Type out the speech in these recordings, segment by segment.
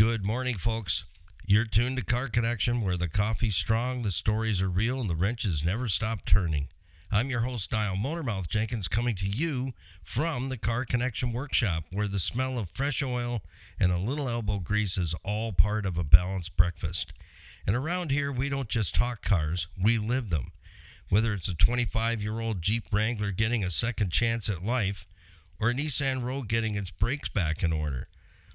Good morning, folks. You're tuned to Car Connection, where the coffee's strong, the stories are real, and the wrenches never stop turning. I'm your host, Motormouth Jenkins, coming to you from the Car Connection workshop, where the smell of fresh oil and a little elbow grease is all part of a balanced breakfast. And around here, we don't just talk cars, we live them. Whether it's a 25-year-old Jeep Wrangler getting a second chance at life, or a Nissan Rogue getting its brakes back in order.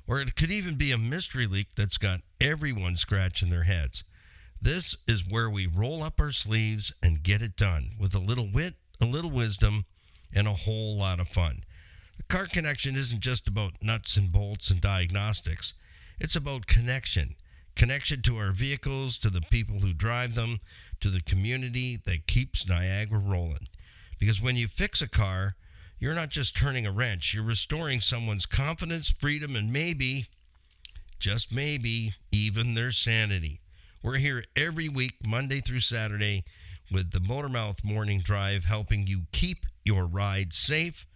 Or it could even be a mystery leak that's got everyone scratching their heads. This is where we roll up our sleeves and get it done with a little wit, a little wisdom, and a whole lot of fun. The Car Connection isn't just about nuts and bolts and diagnostics. It's about connection. Connection to our vehicles, to the people who drive them, to the community that keeps Niagara rolling. Because when you fix a car, you're not just turning a wrench, you're restoring someone's confidence, freedom, and maybe, just maybe, even their sanity. We're here every week, Monday through Saturday, with the Motormouth Morning Drive, helping you keep your ride safe,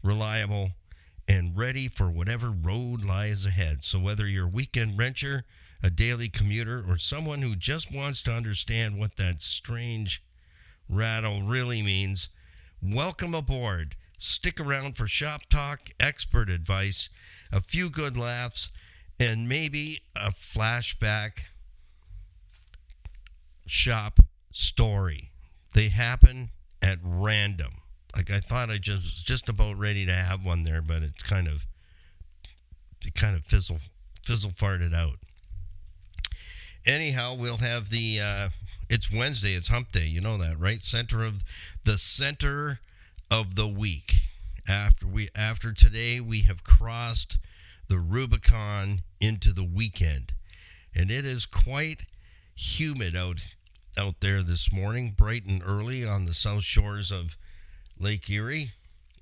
reliable, and ready for whatever road lies ahead. So whether you're a weekend wrencher, a daily commuter, or someone who just wants to understand what that strange rattle really means, welcome aboard. Stick around for shop talk, expert advice, a few good laughs, and maybe a flashback shop story. They happen at random. Like I thought I just about ready to have one there, but it kind of fizzle farted out. Anyhow, we'll have it's Wednesday, it's hump day, you know that, right? Center of the week. After today, we have crossed the Rubicon into the weekend, and it is quite humid out there this morning, bright and early on the south shores of Lake Erie.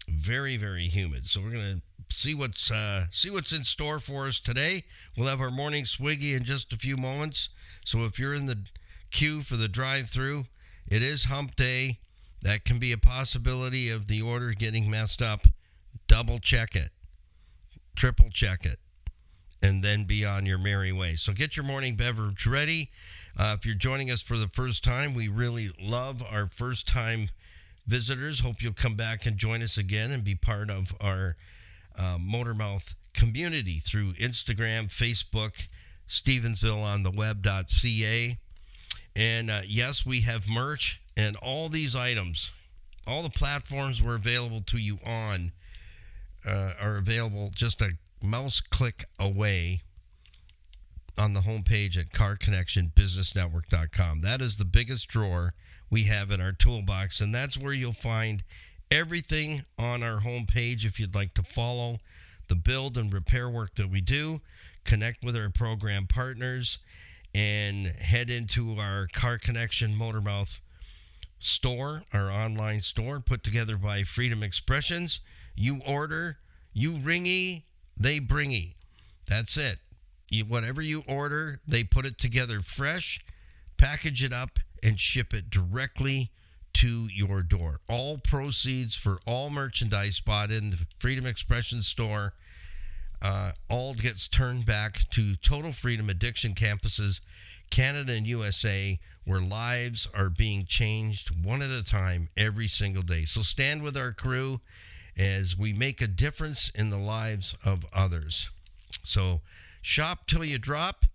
Very, very humid. So we're gonna see what's in store for us today. We'll have our morning swiggy in just a few moments. So if you're in the queue for the drive-through, it is hump day. That can be a possibility of the order getting messed up. Double check it, triple check it, and then be on your merry way. So get your morning beverage ready. If you're joining us for the first time, we really love our first-time visitors. Hope you'll come back and join us again and be part of our Motormouth community through Instagram, Facebook, Stevensvilleontheweb.ca. And yes, we have merch. And all these items, all the platforms we're available to you on are available just a mouse click away on the homepage at carconnectionbusinessnetwork.com. That is the biggest drawer we have in our toolbox, and that's where you'll find everything on our homepage if you'd like to follow the build and repair work that we do, connect with our program partners, and head into our Car Connection Motormouth store, our online store, put together by Freedom Expressions. You order, you ringy, they bringy. That's it. Whatever you order, they put it together fresh, package it up, and ship it directly to your door. All proceeds for all merchandise bought in the Freedom Expressions store all gets turned back to Total Freedom Addiction campuses, Canada and USA, where lives are being changed one at a time every single day. So stand with our crew as we make a difference in the lives of others. So shop till you drop,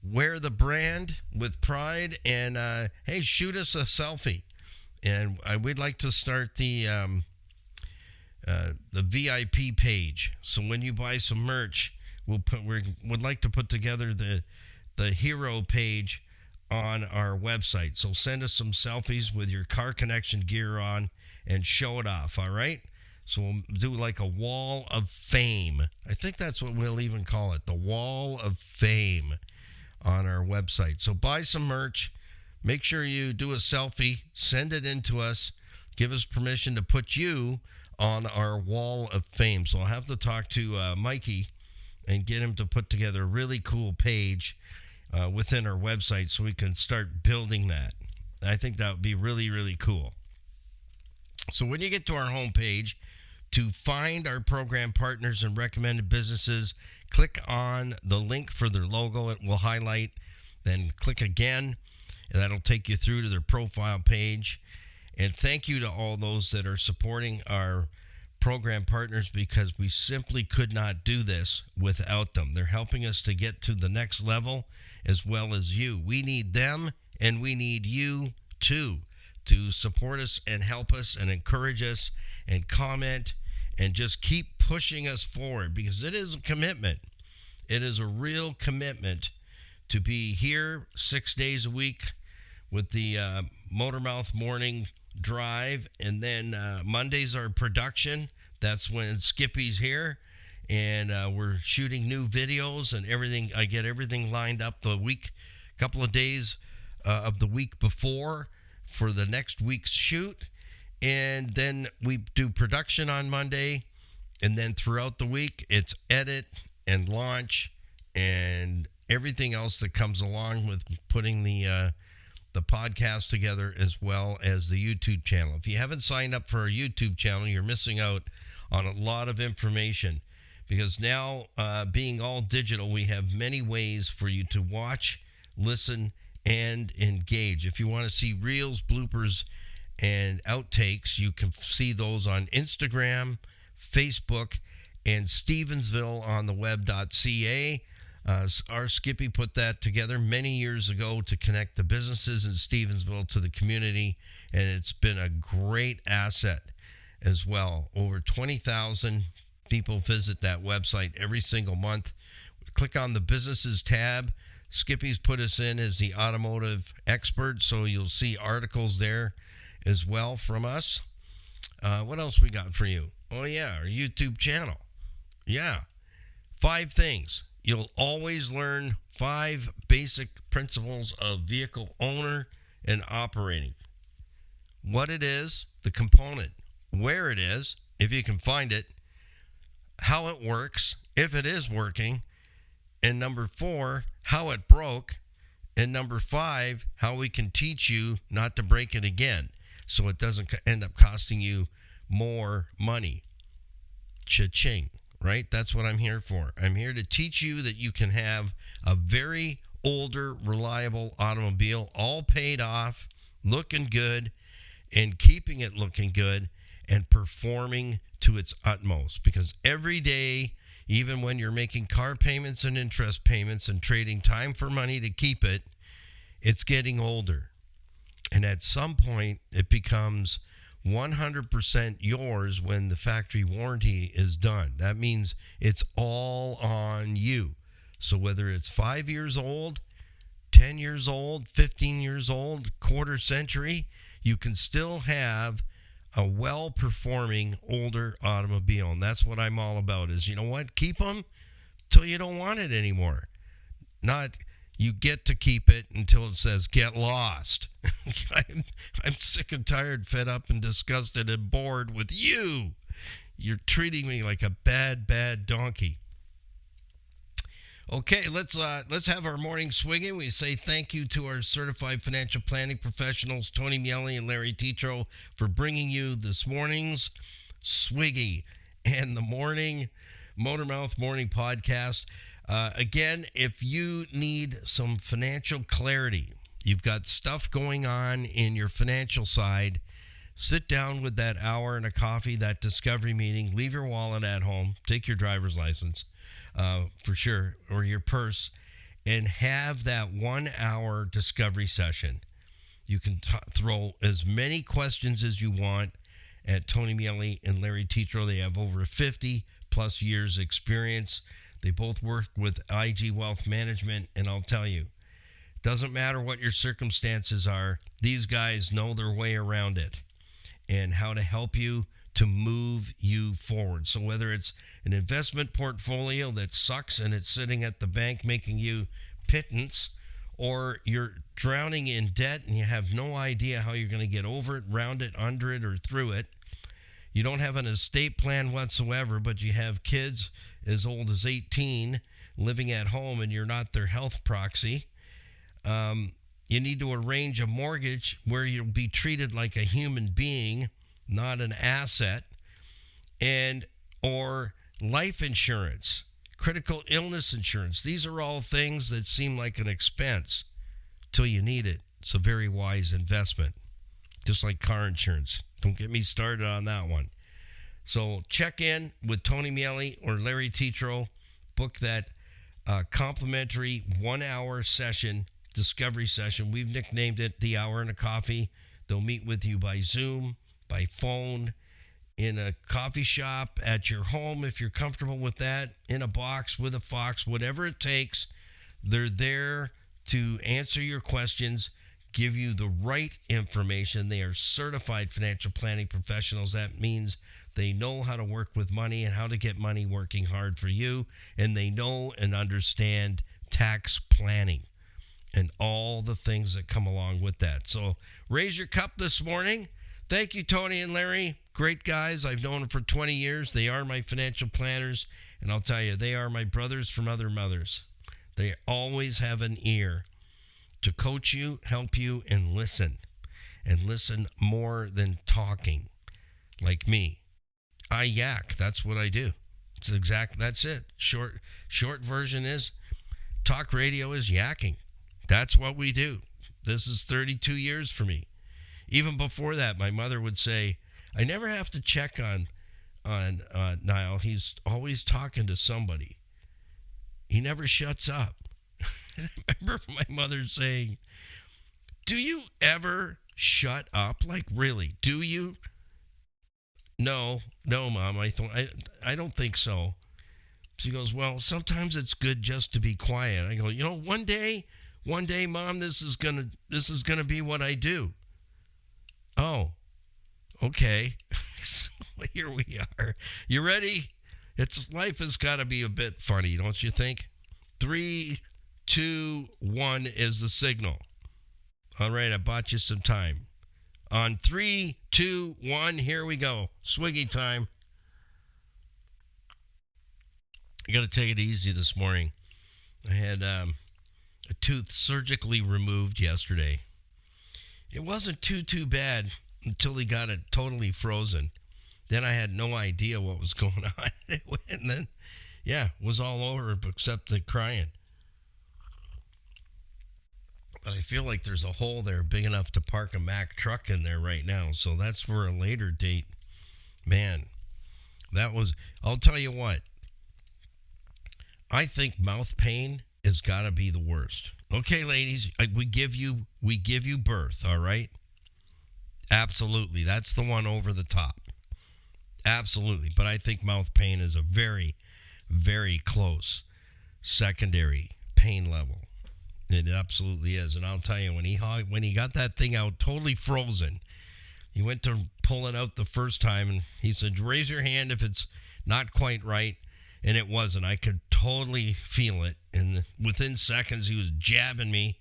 wear the brand with pride, and hey, shoot us a selfie. And we'd like to start the VIP page. So when you buy some merch, we'd like to put together the hero page on our website. So send us some selfies with your Car Connection gear on and show it off, all right? So we'll do like a wall of fame. I think that's what we'll even call it, the wall of fame on our website. So buy some merch. Make sure you do a selfie, send it in to us, give us permission to put you on our wall of fame. So I'll have to talk to Mikey and get him to put together a really cool page within our website so we can start building that. I think that would be really, really cool. So when you get to our homepage, To find our program partners and recommended businesses, click on the link for their logo. It will highlight. Then click again, and that'll take you through to their profile page. And thank you to all those that are supporting our program partners, because we simply could not do this without them. They're helping us to get to the next level, as well as you. We need them, and we need you too, to support us and help us and encourage us and comment and just keep pushing us forward, because it is a commitment. It is a real commitment to be here 6 days a week with the Motormouth Morning Drive, and then Mondays are production. That's when Skippy's here, and we're shooting new videos and everything. I get everything lined up the week, couple of days of the week before for the next week's shoot. And then we do production on Monday, and then throughout the week, it's edit and launch and everything else that comes along with putting the podcast together, as well as the YouTube channel. If you haven't signed up for our YouTube channel, you're missing out on a lot of information, because now being all digital, we have many ways for you to watch, listen, and engage. If you want to see reels, bloopers, and outtakes, you can see those on Instagram, Facebook, and Stevensville on the web.ca. Our Skippy put that together many years ago to connect the businesses in Stevensville to the community, and it's been a great asset as well. Over 20,000 people visit that website every single month. Click on the businesses tab. Skippy's put us in as the automotive expert, so you'll see articles there as well from us. What else we got for you? Oh yeah, our YouTube channel. Yeah, 5 things. You'll always learn 5 basic principles of vehicle owner and operating. What it is, the component, where it is, if you can find it, how it works, if it is working, and number 4, how it broke, and number 5, how we can teach you not to break it again, so it doesn't end up costing you more money. Cha-ching, right? That's what I'm here for. I'm here to teach you that you can have a very older, reliable automobile, all paid off, looking good, and keeping it looking good, and performing to its utmost. Because every day, even when you're making car payments and interest payments and trading time for money to keep it, it's getting older. And at some point, it becomes 100% yours when the factory warranty is done. That means it's all on you. So whether it's 5 years old, 10 years old, 15 years old, quarter century, you can still have a well-performing older automobile. And that's what I'm all about, is, you know what? Keep them till you don't want it anymore. Not you get to keep it until it says get lost. I'm sick and tired, fed up and disgusted and bored with you. You're treating me like a bad donkey. Okay, let's have our morning swinging. We say thank you to our certified financial planning professionals, Tony Miele and Larry Tetro, for bringing you this morning's Swiggy and the morning Motormouth Morning Podcast. Again, if you need some financial clarity, you've got stuff going on in your financial side, sit down with that hour and a coffee, that discovery meeting, leave your wallet at home, take your driver's license, for sure, or your purse, and have that 1 hour discovery session. You can throw as many questions as you want at Tony Miele and Larry Tetro. They have over 50 plus years experience. They both work with IG Wealth Management, and I'll tell you, doesn't matter what your circumstances are, these guys know their way around it and how to help you to move you forward. So whether it's an investment portfolio that sucks and it's sitting at the bank making you pittance, or you're drowning in debt and you have no idea how you're going to get over it, round it, under it, or through it. You don't have an estate plan whatsoever, but you have kids as old as 18 living at home and you're not their health proxy. You need to arrange a mortgage where you'll be treated like a human being, not an asset. and or life insurance, critical illness insurance. These are all things that seem like an expense till you need it. It's a very wise investment, just like car insurance. Don't get me started on that one. So check in with Tony Miele or Larry Tetro. Book that complimentary 1-hour session, discovery session. We've nicknamed it the Hour and a Coffee. They'll meet with you by Zoom, by phone, in a coffee shop, at your home if you're comfortable with that, in a box, with a fox, whatever it takes. They're there to answer your questions, give you the right information. They are certified financial planning professionals. That means they know how to work with money and how to get money working hard for you. And they know and understand tax planning and all the things that come along with that. So raise your cup this morning. Thank you, Tony and Larry. Great guys. I've known them for 20 years. They are my financial planners. And I'll tell you, they are my brothers from other mothers. They always have an ear to coach you, help you, and listen. And listen more than talking, like me. I yak. That's what I do. That's it. Short version is talk radio is yakking. That's what we do. This is 32 years for me. Even before that, my mother would say, I never have to check on Nile. He's always talking to somebody. He never shuts up. And I remember my mother saying, do you ever shut up? Like, really, do you? No, Mom, I don't think so. She goes, well, sometimes it's good just to be quiet. I go, one day, Mom, this is gonna be what I do. Oh, okay. So here we are. You ready? Life has got to be a bit funny, don't you think? 3, 2, 1 is the signal. All right, I bought you some time. On 3, 2, 1, here we go. Swiggy time. I got to take it easy this morning. I had a tooth surgically removed yesterday. It wasn't too bad until he got it totally frozen. Then I had no idea what was going on. And then, it was all over except the crying. But I feel like there's a hole there big enough to park a Mack truck in there right now. So that's for a later date. Man, I'll tell you what. I think mouth pain has got to be the worst. Okay, ladies, we give you birth, all right? Absolutely. That's the one over the top. Absolutely. But I think mouth pain is a very, very close secondary pain level. It absolutely is. And I'll tell you, when he got that thing out totally frozen, he went to pull it out the first time, and he said, raise your hand if it's not quite right. And it wasn't. I could totally feel it. And within seconds, he was jabbing me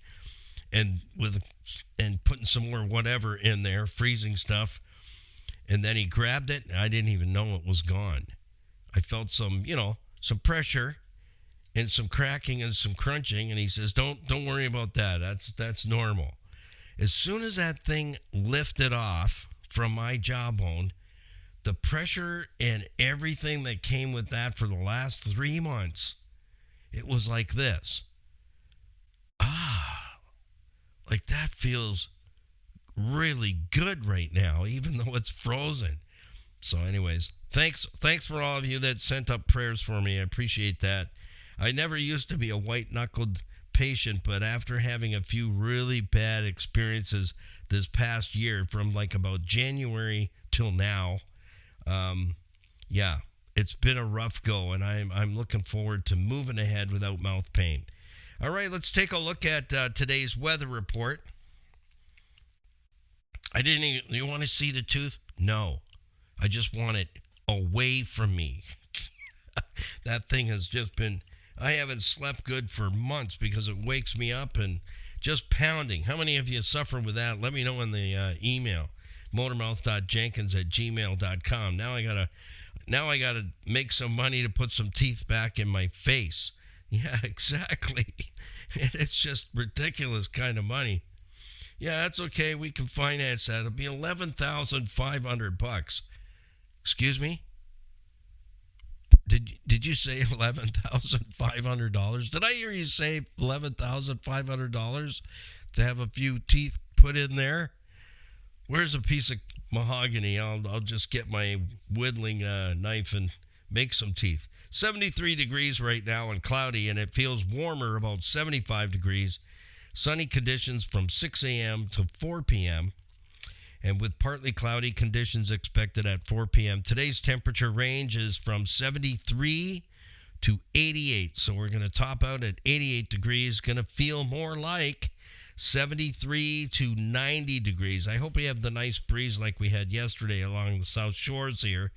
and putting some more whatever in there, freezing stuff. And then he grabbed it, and I didn't even know it was gone. I felt some pressure and some cracking and some crunching. And he says, don't worry about that. That's normal. As soon as that thing lifted off from my jawbone, the pressure and everything that came with that for the last 3 months, it was like this. Like that feels really good right now, even though it's frozen. So anyways, thanks for all of you that sent up prayers for me. I appreciate that. I never used to be a white-knuckled patient, but after having a few really bad experiences this past year, from like about January till now, it's been a rough go, and I'm looking forward to moving ahead without mouth pain. All right, let's take a look at today's weather report. You want to see the tooth? No, I just want it away from me. That thing has just been, I haven't slept good for months because it wakes me up and just pounding. How many of you suffer with that? Let me know in the email. Motormouth.jenkins@gmail.com. Now I gotta make some money to put some teeth back in my face. Yeah, exactly. It's just ridiculous kind of money. Yeah, that's okay. We can finance that. It'll be $11,500. Excuse me? Did you say $11,500? Did I hear you say $11,500 to have a few teeth put in there? Where's a piece of mahogany? I'll just get my whittling knife and make some teeth. 73 degrees right now and cloudy, and it feels warmer, about 75 degrees. Sunny conditions from 6 a.m. to 4 p.m. and with partly cloudy conditions expected at 4 p.m. Today's temperature range is from 73 to 88. So we're going to top out at 88 degrees. Going to feel more like 73 to 90 degrees. I hope we have the nice breeze like we had yesterday along the south shores here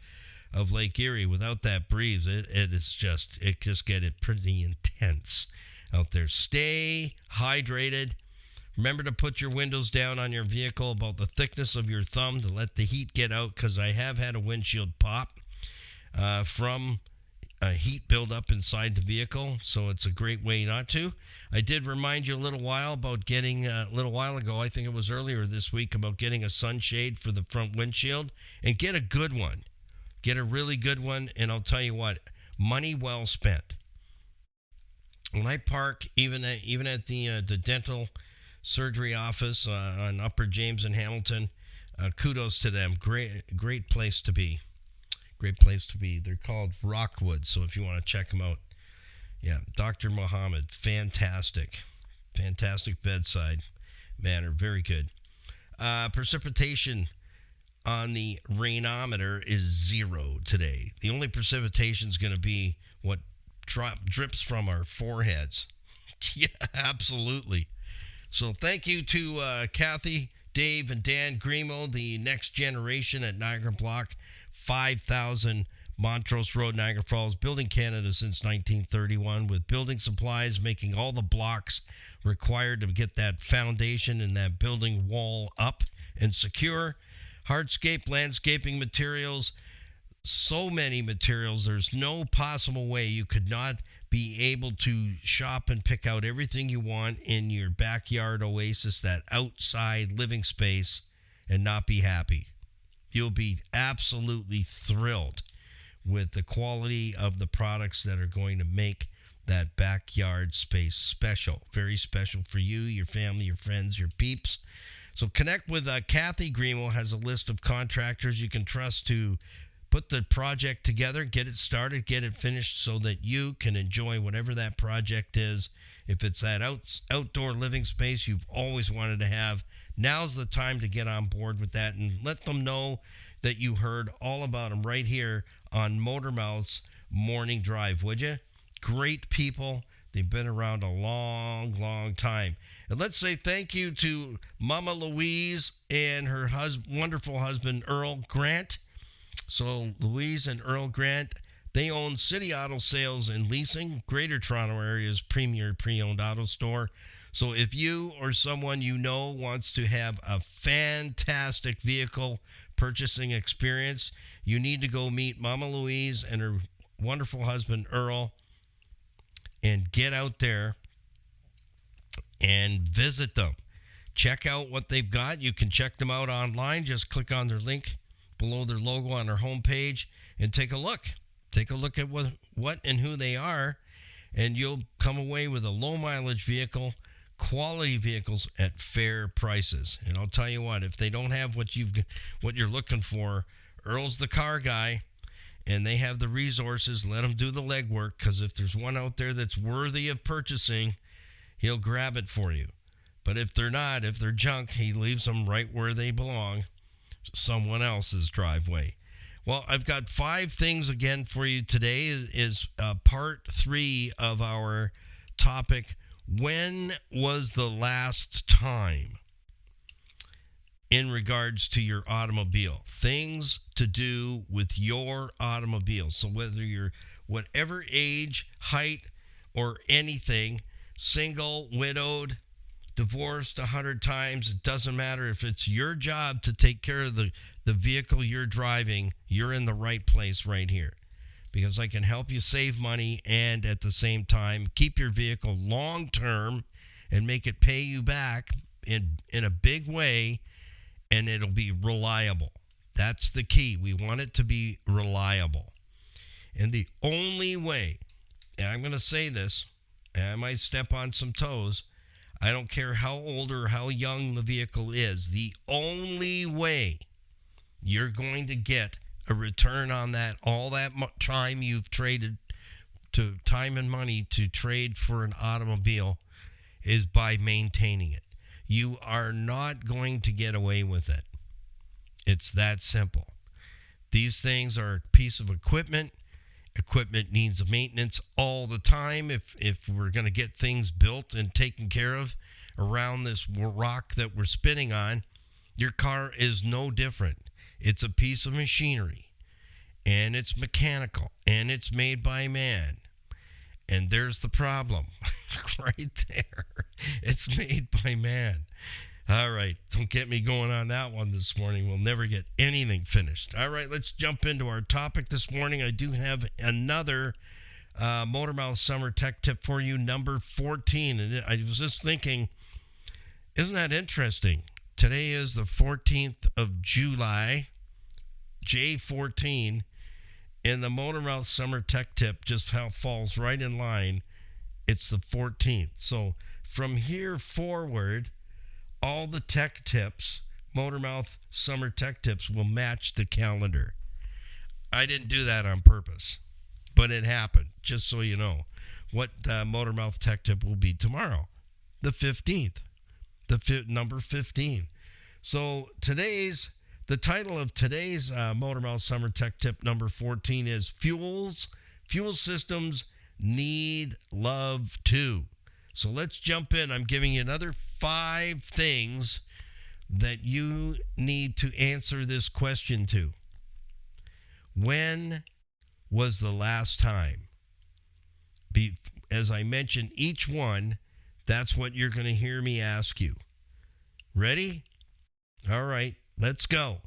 of Lake Erie. Without that breeze, it just get pretty intense out there. Stay hydrated. Remember to put your windows down on your vehicle about the thickness of your thumb to let the heat get out, because I have had a windshield pop from heat buildup inside the vehicle, so it's a great way not to. I did remind you a little while ago, I think it was earlier this week, about getting a sunshade for the front windshield, and get a good one. Get a really good one, and I'll tell you what, money well spent. When I park, even at the dental surgery office on Upper James and Hamilton, kudos to them. Great place to be. Great place to be. They're called Rockwood, so if you want to check them out. Yeah, Dr. Mohammed, fantastic bedside manner, very good. Precipitation on the rainometer is 0 today. The only precipitation is going to be what drips from our foreheads. Yeah, absolutely. So thank you to Kathy, Dave, and Dan Grimo, the next generation at Niagara Block 5000 Montrose Road, Niagara Falls, building Canada since 1931, with building supplies making all the blocks required to get that foundation and that building wall up and secure. Hardscape landscaping materials, so many materials. There's no possible way you could not be able to shop and pick out everything you want in your backyard oasis, that outside living space, and not be happy. You'll be absolutely thrilled with the quality of the products that are going to make that backyard space special. Very special for you, your family, your friends, your peeps. So connect with Kathy Grimo, has a list of contractors you can trust to put the project together, get it started, get it finished, so that you can enjoy whatever that project is. If it's that outdoor living space you've always wanted to have, now's the time to get on board with that, and let them know that you heard all about them right here on Motormouth's Morning Drive, would you? Great people. They've been around a long time. And let's say thank you to Mama Louise and her wonderful husband, Earl Grant. So Louise and Earl Grant, they own City Auto Sales and Leasing, Greater Toronto Area's premier pre-owned auto store. So if you or someone you know wants to have a fantastic vehicle purchasing experience, you need to go meet Mama Louise and her wonderful husband, Earl, and get out there and visit them. Check out what they've got. You can check them out online. Just click on their link below their logo on their homepage and take a look. Take a look at what and who they are, and you'll come away with a low mileage vehicle, quality vehicles at fair prices. And I'll tell you what, if they don't have what you're looking for, Earl's the car guy, and they have the resources. Let them do the legwork, because if there's one out there that's worthy of purchasing, he'll grab it for you. But if they're not, if they're junk, he leaves them right where they belong, someone else's driveway. Well, I've got 5 things again for you today. Is part 3 of our topic. When was the last time, in regards to your automobile? Things to do with your automobile. So whether you're whatever age, height, or anything, single, widowed, divorced 100 times, it doesn't matter. If it's your job to take care of the vehicle you're driving, you're in the right place right here, because I can help you save money and at the same time keep your vehicle long term and make it pay you back in a big way, and it'll be reliable. That's the key. We want it to be reliable. And the only way, and I'm going to say this, and I might step on some toes, I don't care how old or how young the vehicle is, the only way you're going to get a return on that, all that time you've traded, to time and money to trade for an automobile, is by maintaining it. You are not going to get away with it. It's that simple. These things are a piece of equipment. Equipment needs maintenance all the time if we're going to get things built and taken care of around this rock that we're spinning on. Your car is no different. It's a piece of machinery, and it's mechanical, and it's made by man. And there's the problem right there. It's made by man. All right, don't get me going on that one this morning. We'll never get anything finished. All right, let's jump into our topic this morning. I do have another Motormouth Summer Tech Tip for you, number 14. And I was just thinking, isn't that interesting? Today is the 14th of July, J14, and the Motormouth Summer Tech Tip just falls right in line. It's the 14th. So from here forward, all the tech tips, Motormouth Summer Tech Tips, will match the calendar. I didn't do that on purpose, but it happened, just so you know. What Motormouth Tech Tip will be tomorrow, the 15th, number 15. So the title of today's Motormouth Summer Tech Tip number 14 is Fuel Systems Need Love Too. So let's jump in. I'm giving you another 5 things that you need to answer this question to. When was the last time? As I mentioned, each one, that's what you're going to hear me ask you. Ready? All right, let's go.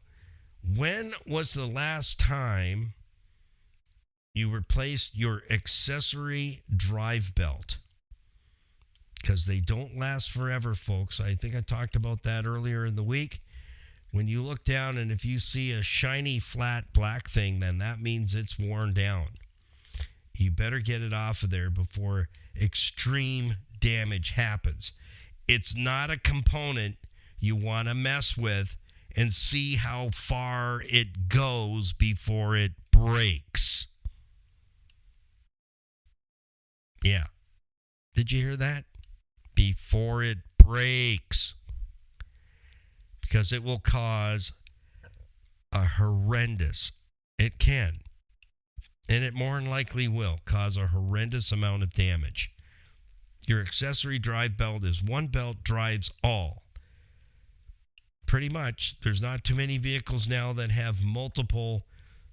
When was the last time you replaced your accessory drive belt? Because they don't last forever, folks. I think I talked about that earlier in the week. When you look down and if you see a shiny, flat, black thing, then that means it's worn down. You better get it off of there before extreme damage happens. It's not a component you want to mess with and see how far it goes before it breaks. Yeah. Did you hear that? Before it breaks. Because it will cause a horrendous, it can, and it more than likely will cause a horrendous amount of damage. Your accessory drive belt is one belt drives all. Pretty much, there's not too many vehicles now that have multiple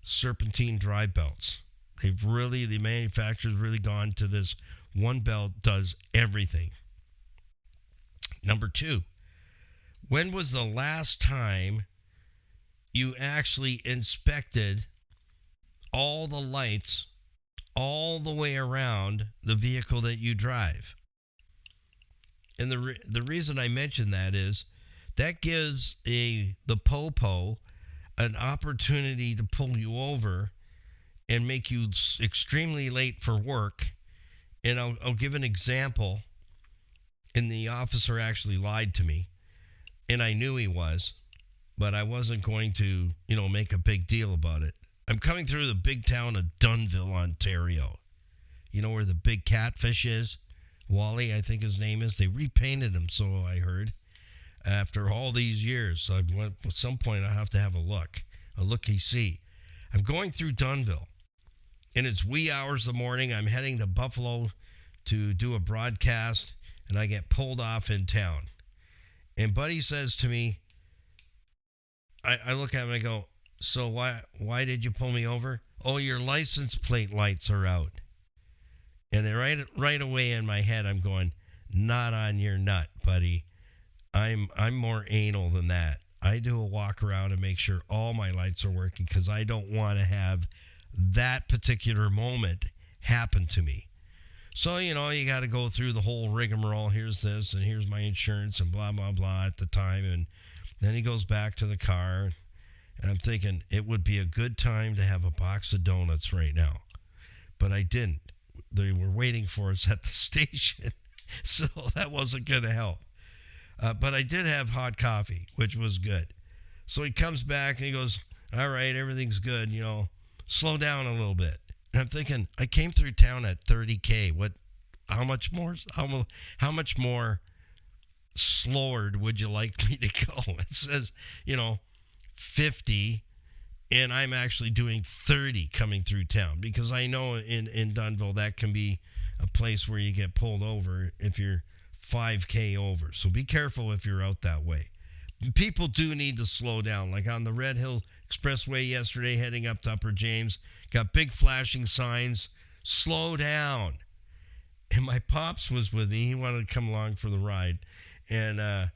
serpentine drive belts. The manufacturer's really gone to this one belt does everything. Number 2, when was the last time you actually inspected all the lights all the way around the vehicle that you drive? And the reason I mention that is that gives the popo an opportunity to pull you over and make you extremely late for work. And I'll give an example. And the officer actually lied to me. And I knew he was, but I wasn't going to, make a big deal about it. I'm coming through the big town of Dunnville, Ontario. You know where the big catfish is? Wally, I think his name is. They repainted him, so I heard, after all these years. So at some point I have to have a look-see. I'm going through Dunnville, and it's wee hours of the morning. I'm heading to Buffalo to do a broadcast, and I get pulled off in town. And Buddy says to me, I look at him and I go, so why did you pull me over? Oh, your license plate lights are out. And then right away in my head, I'm going, not on your nut, buddy. I'm more anal than that. I do a walk around and make sure all my lights are working because I don't want to have that particular moment happen to me. So, you got to go through the whole rigmarole. Here's this, and here's my insurance, and blah, blah, blah at the time. And then he goes back to the car, and I'm thinking it would be a good time to have a box of donuts right now. but I didn't. They were waiting for us at the station, so that wasn't going to help. But I did have hot coffee, which was good. So he comes back and he goes, all right, everything's good, slow down a little bit. And I'm thinking, I came through town at 30K. How much more slower would you like me to go? It says, 50, and I'm actually doing 30 coming through town, because I know in Dunnville that can be a place where you get pulled over if you're 5K over. So be careful if you're out that way. People do need to slow down. Like on the Red Hill Expressway yesterday, heading up to Upper James, got big flashing signs, slow down. And my pops was with me. He wanted to come along for the ride. And I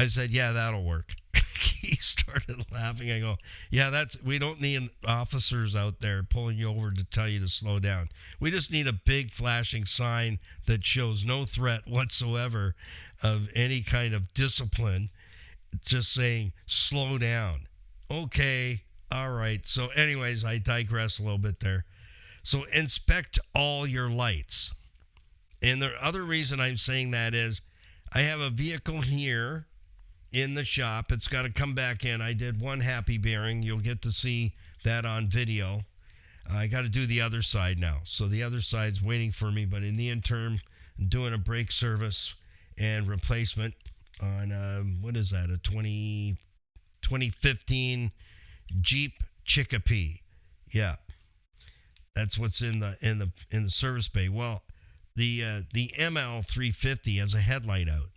said, yeah, that'll work. He started laughing. I go, yeah, we don't need officers out there pulling you over to tell you to slow down. We just need a big flashing sign that shows no threat whatsoever of any kind of discipline, just saying, slow down. Okay, all right. So anyways, I digress a little bit there. So inspect all your lights. And the other reason I'm saying that is I have a vehicle here in the shop. It's got to come back in. I did one happy bearing. You'll get to see that on video. I got to do the other side now. So the other side's waiting for me. But in the interim, I'm doing a brake service and replacement on, what is that, a 2015 Jeep Chicopee. Yeah, that's what's in the service bay. Well, the ML 350 has a headlight out,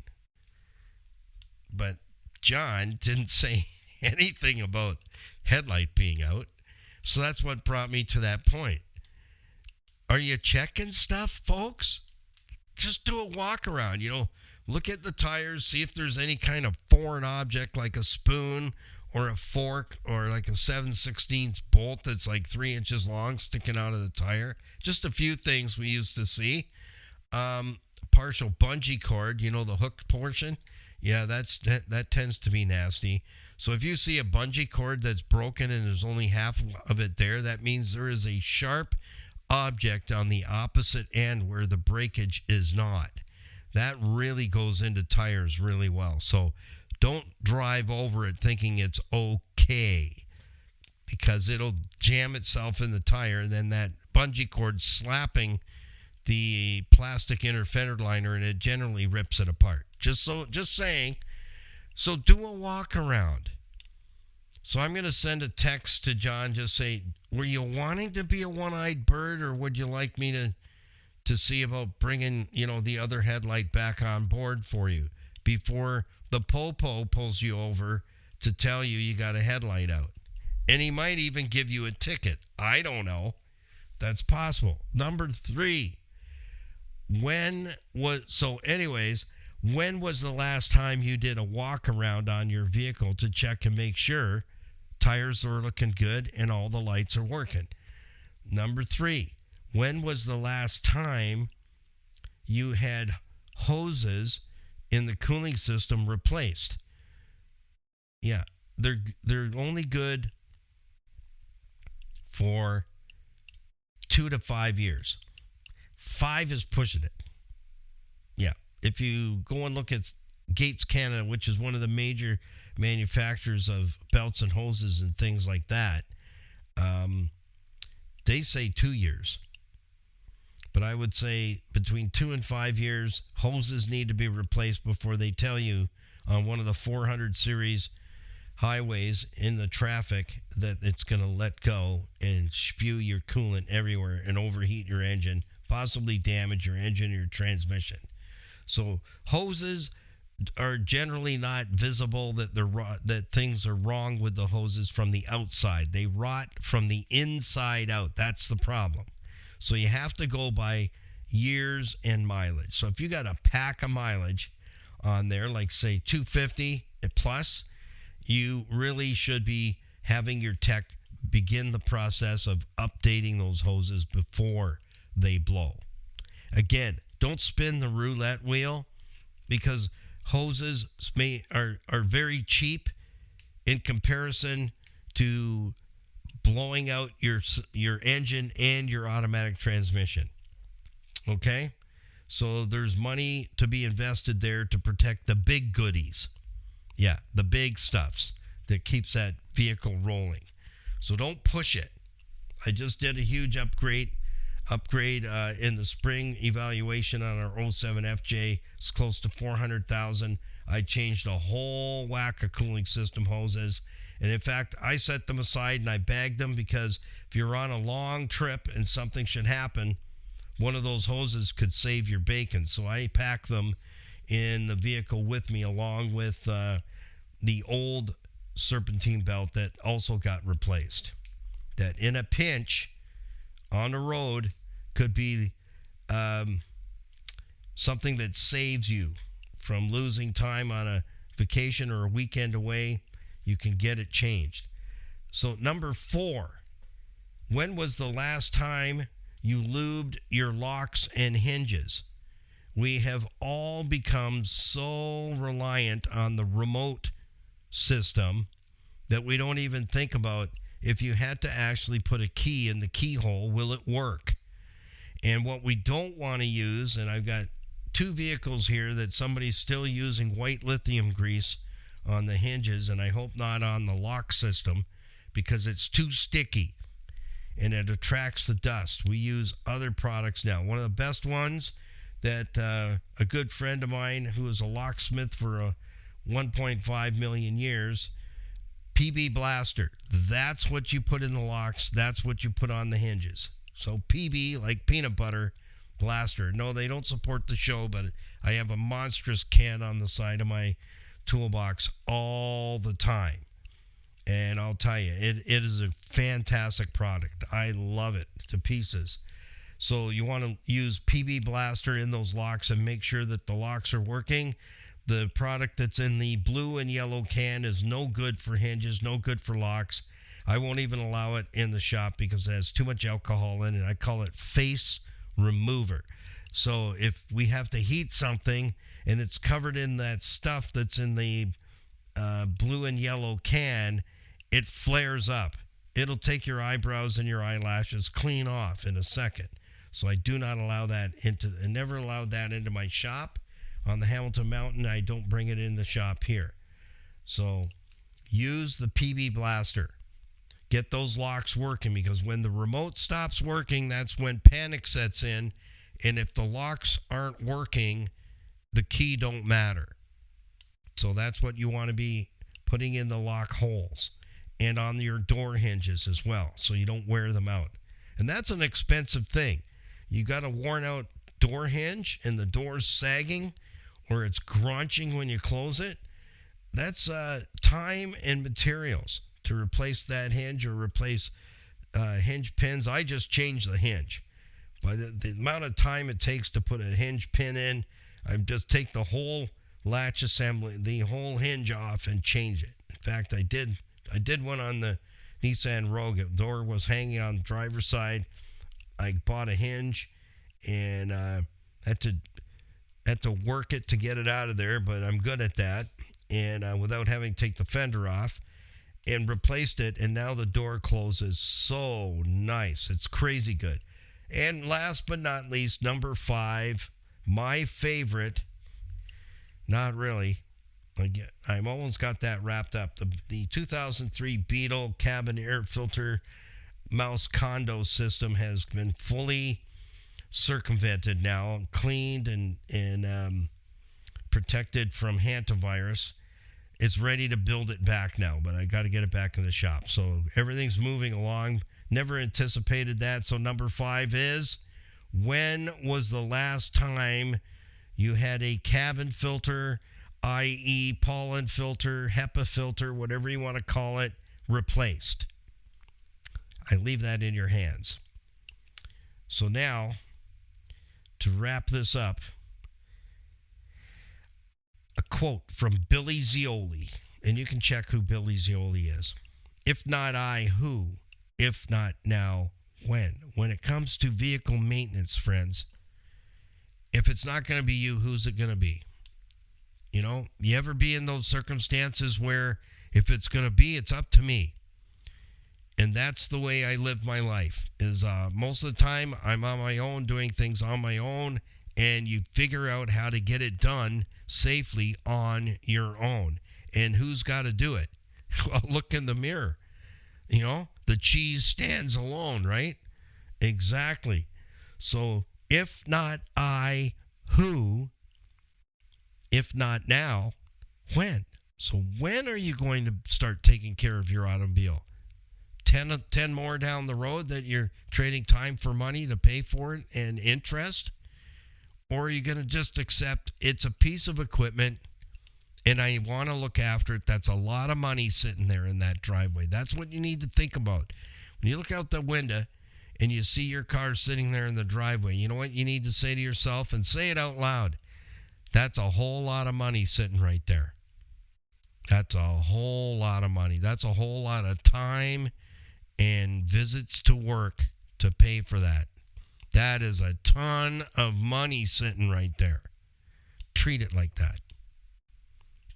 but John didn't say anything about headlight being out. So that's what brought me to that point. Are you checking stuff, folks? Just do a walk around, look at the tires, see if there's any kind of foreign object like a spoon or a fork or like a 7/16 bolt that's like 3 inches long sticking out of the tire. Just a few things we used to see. Partial bungee cord, the hook portion. Yeah, that tends to be nasty. So if you see a bungee cord that's broken and there's only half of it there, that means there is a sharp object on the opposite end where the breakage is not. That really goes into tires really well. So don't drive over it thinking it's okay, because it'll jam itself in the tire, and then that bungee cord slapping the plastic inner fender liner, and it generally rips it apart. Just saying. So do a walk around. So I'm going to send a text to John, just say, were you wanting to be a one-eyed bird, or would you like me to see about bringing, the other headlight back on board for you before the popo pulls you over to tell you got a headlight out? And he might even give you a ticket. I don't know. That's possible. Number 3. When was the last time you did a walk around on your vehicle to check and make sure tires are looking good and all the lights are working? Number 3, when was the last time you had hoses in the cooling system replaced? Yeah, they're only good for 2 to 5 years. 5 is pushing it. Yeah. If you go and look at Gates Canada, which is one of the major manufacturers of belts and hoses and things like that, they say 2 years. But I would say between 2 and 5 years, hoses need to be replaced before they tell you on one of the 400 series highways in the traffic that it's going to let go and spew your coolant everywhere and overheat your engine, possibly damage your engine or your transmission. So hoses are generally not visible that things are wrong with the hoses from the outside. They rot from the inside out. That's the problem. So you have to go by years and mileage. So if you got a pack of mileage on there, like say 250 plus, you really should be having your tech begin the process of updating those hoses before they blow. Again, don't spin the roulette wheel, because hoses are very cheap in comparison to blowing out your engine and your automatic transmission. Okay? So there's money to be invested there to protect the big goodies. Yeah, the big stuffs that keeps that vehicle rolling. So don't push it. I just did a huge upgrade in the spring evaluation on our 07 FJ. It's close to 400,000. I changed a whole whack of cooling system hoses. And in fact, I set them aside and I bagged them because if you're on a long trip and something should happen, one of those hoses could save your bacon. So I pack them in the vehicle with me along with the old serpentine belt that also got replaced. That in a pinch on the road could be something that saves you from losing time on a vacation or a weekend away. You can get it changed. So number 4, when was the last time you lubed your locks and hinges? We have all become so reliant on the remote system that we don't even think about if you had to actually put a key in the keyhole, will it work? And what we don't want to use, and I've got 2 vehicles here that somebody's still using white lithium grease on the hinges, and I hope not on the lock system because it's too sticky and it attracts the dust. We use other products now. One of the best ones that a good friend of mine who was a locksmith for 1.5 million years, PB Blaster. That's what you put in the locks. That's what you put on the hinges. So PB, like peanut butter, Blaster. No, they don't support the show, but I have a monstrous can on the side of my toolbox all the time. And I'll tell you, it is a fantastic product. I love it to pieces. So you want to use PB Blaster in those locks and make sure that the locks are working. The product that's in the blue and yellow can is no good for hinges, no good for locks. I won't even allow it in the shop because it has too much alcohol in it. I call it face remover. So if we have to heat something and it's covered in that stuff that's in the blue and yellow can, it flares up. It'll take your eyebrows and your eyelashes clean off in a second. So I do not allow that I never allowed that into my shop. On the Hamilton Mountain, I don't bring it in the shop here. So use the PB Blaster. Get those locks working, because when the remote stops working, that's when panic sets in. And if the locks aren't working, the key don't matter. So that's what you want to be putting in the lock holes and on your door hinges as well, so you don't wear them out. And that's an expensive thing. You got a worn out door hinge and the door's sagging or it's grunching when you close it. That's time and materials to replace that hinge or replace hinge pins. I just changed the hinge. By the amount of time it takes to put a hinge pin in, I just take the whole latch assembly, the whole hinge off and change it. In fact, I did one on the Nissan Rogue. The door was hanging on the driver's side. I bought a hinge and had to work it to get it out of there, but I'm good at that. And without having to take the fender off, and replaced it, and now the door closes so nice. It's crazy good. And last but not least, number 5, my favorite, not really, I've almost got that wrapped up. The 2003 Beetle cabin air filter mouse condo system has been fully circumvented now, cleaned and protected from hantavirus. It's ready to build it back now, but I got to get it back in the shop. So everything's moving along. Never anticipated that. So number 5 is, when was the last time you had a cabin filter, i.e. pollen filter, HEPA filter, whatever you want to call it, replaced? I leave that in your hands. So now, to wrap this up, a quote from Billy Zioli, and you can check who Billy Zioli is. If not I, who? If not now, when? When it comes to vehicle maintenance, friends, if it's not going to be you, who's it going to be? You know, you ever be in those circumstances where if it's going to be, it's up to me. And that's the way I live my life, is most of the time I'm on my own, doing things on my own, and you figure out how to get it done safely on your own. And who's got to do it? Well, look in the mirror. You know, the cheese stands alone, right? Exactly. So if not I, who? If not now, when? So when are you going to start taking care of your automobile? 10 more down the road that you're trading time for money to pay for it and interest? Or are you going to just accept it's a piece of equipment and I want to look after it? That's a lot of money sitting there in that driveway. That's what you need to think about. When you look out the window and you see your car sitting there in the driveway, you know what you need to say to yourself, and say it out loud? That's a whole lot of money sitting right there. That's a whole lot of money. That's a whole lot of time and visits to work to pay for that. That is a ton of money sitting right there. Treat it like that.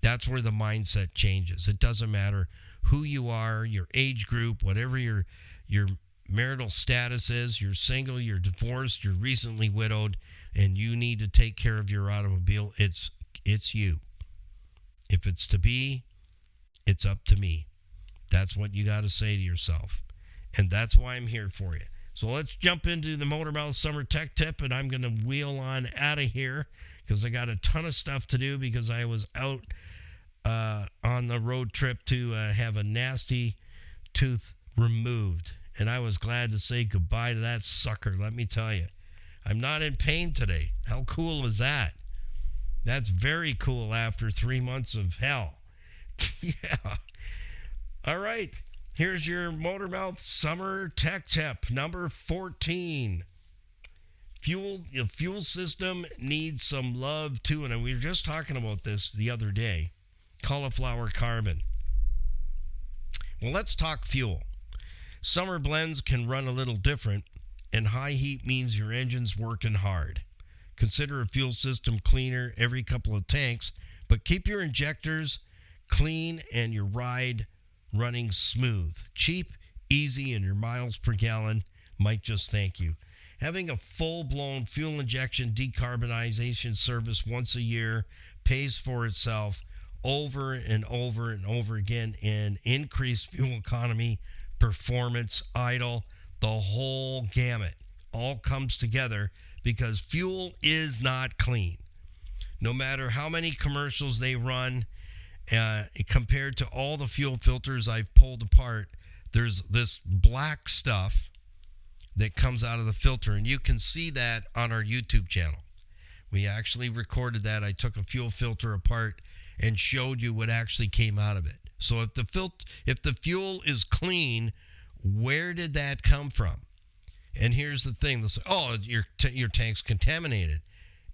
That's where the mindset changes. It doesn't matter who you are, your age group, whatever your marital status is. You're single, you're divorced, you're recently widowed, and you need to take care of your automobile. It's you. If it's to be, it's up to me. That's what you got to say to yourself. And that's why I'm here for you. So let's jump into the Motormouth Summer Tech Tip, and I'm going to wheel on out of here because I got a ton of stuff to do because I was out on the road trip to have a nasty tooth removed. And I was glad to say goodbye to that sucker, let me tell you. I'm not in pain today. How cool is that? That's very cool after 3 months of hell. Yeah. All right. Here's your Motormouth Summer Tech Tip, number 14. The fuel system needs some love too. And we were just talking about this the other day. Cauliflower carbon. Well, let's talk fuel. Summer blends can run a little different, and high heat means your engine's working hard. Consider a fuel system cleaner every couple of tanks, but keep your injectors clean and your ride running smooth. Cheap, easy, and your miles per gallon might just thank you. Having a full-blown fuel injection decarbonization service once a year pays for itself over and over and over again in increased fuel economy, performance, idle, the whole gamut. All comes together because fuel is not clean. No matter how many commercials they run, compared to all the fuel filters I've pulled apart, there's this black stuff that comes out of the filter, and you can see that on our YouTube channel. We actually recorded that. I took a fuel filter apart and showed you what actually came out of it. So if the fuel is clean, where did that come from? And here's the thing. They'll say, oh, your tank's contaminated.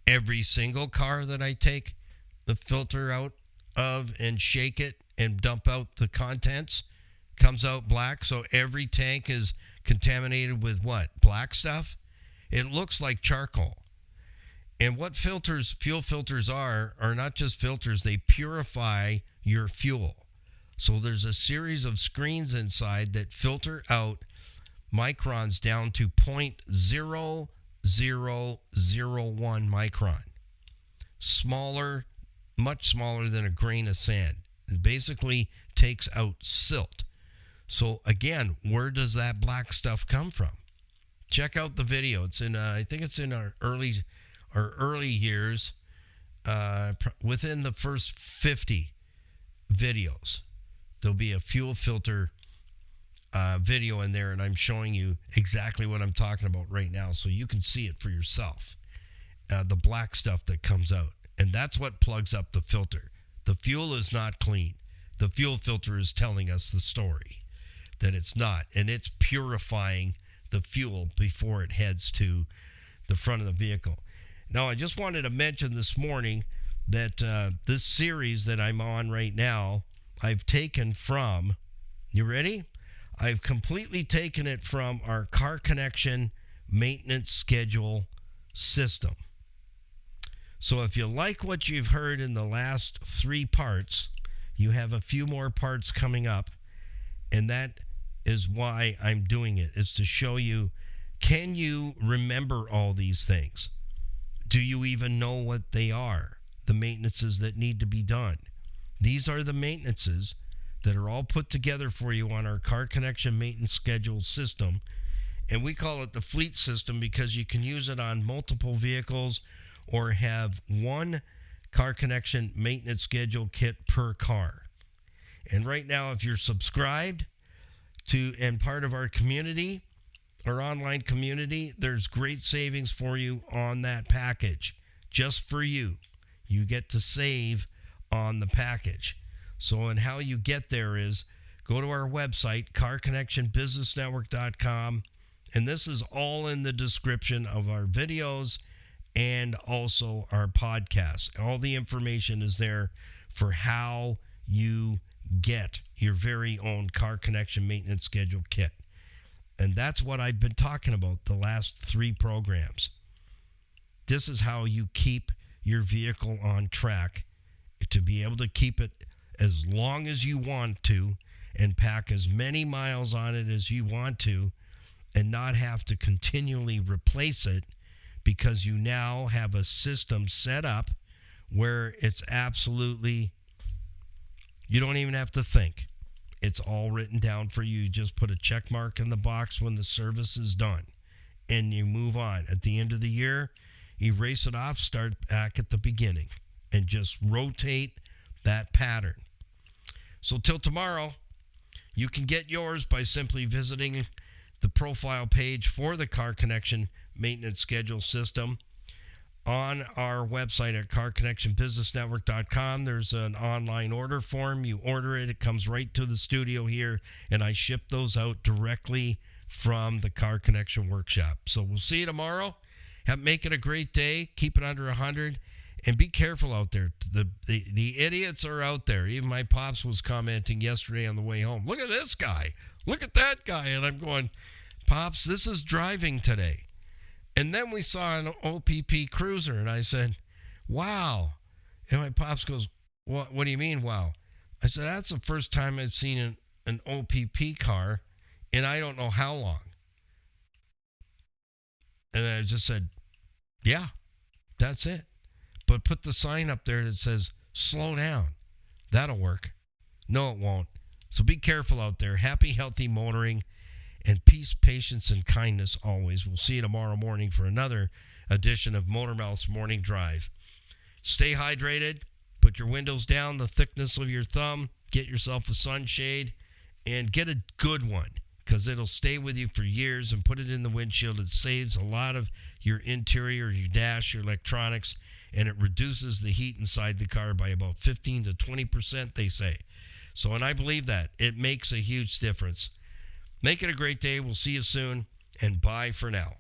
Every single car that I take the filter out of and shake it and dump out the contents comes out black. So every tank is contaminated with what? Black stuff? It looks like charcoal. And what fuel filters are not just filters. They purify your fuel. So there's a series of screens inside that filter out microns down to 0.0001 micron. Smaller, much smaller than a grain of sand. It basically takes out silt. So again, where does that black stuff come from? Check out the video. It's in, I think it's in our early years, within the first 50 videos. There'll be a fuel filter video in there, and I'm showing you exactly what I'm talking about right now so you can see it for yourself. The black stuff that comes out. And that's what plugs up the filter. The fuel is not clean. The fuel filter is telling us the story that it's not. And it's purifying the fuel before it heads to the front of the vehicle. Now, I just wanted to mention this morning that this series that I'm on right now, I've taken from, you ready? I've completely taken it from our car connection maintenance schedule system. So if you like what you've heard in the last 3 parts, you have a few more parts coming up, and that is why I'm doing it, is to show you, can you remember all these things? Do you even know what they are? The maintenances that need to be done. These are the maintenances that are all put together for you on our Car Connection maintenance schedule system. And we call it the fleet system because you can use it on multiple vehicles or have one Car Connection maintenance schedule kit per car. And right now, if you're subscribed to and part of our community, our online community, there's great savings for you on that package. Just for you. You get to save on the package. So, and how you get there is go to our website, carconnectionbusinessnetwork.com. And this is all in the description of our videos and also our podcast. All the information is there for how you get your very own Car Connection maintenance schedule kit. And that's what I've been talking about the last 3 programs. This is how you keep your vehicle on track to be able to keep it as long as you want to and pack as many miles on it as you want to and not have to continually replace it because you now have a system set up where it's absolutely, you don't even have to think. It's all written down for you. You just put a check mark in the box when the service is done and you move on. At the end of the year, erase it off, start back at the beginning and just rotate that pattern. So till tomorrow, you can get yours by simply visiting the profile page for the Car Connection maintenance schedule system on our website at carconnectionbusinessnetwork.com. There's an online order form. You order it. It comes right to the studio here, and I ship those out directly from the Car Connection workshop. So we'll see you tomorrow. Make it a great day. Keep it under 100. And be careful out there. The idiots are out there. Even my pops was commenting yesterday on the way home. Look at this guy. Look at that guy. And I'm going, Pops, this is driving today. And then we saw an OPP cruiser. And I said, wow. And my pops goes, what do you mean, wow? I said, that's the first time I've seen an OPP car in I don't know how long. And I just said, yeah, that's it. But put the sign up there that says, slow down. That'll work. No, it won't. So be careful out there. Happy, healthy motoring, and peace, patience, and kindness always. We'll see you tomorrow morning for another edition of Motormouth's Morning Drive. Stay hydrated. Put your windows down the thickness of your thumb. Get yourself a sunshade, and get a good one, because it'll stay with you for years, and put it in the windshield. It saves a lot of your interior, your dash, your electronics, and it reduces the heat inside the car by about 15 to 20%, they say. So, and I believe that. It makes a huge difference. Make it a great day. We'll see you soon, and bye for now.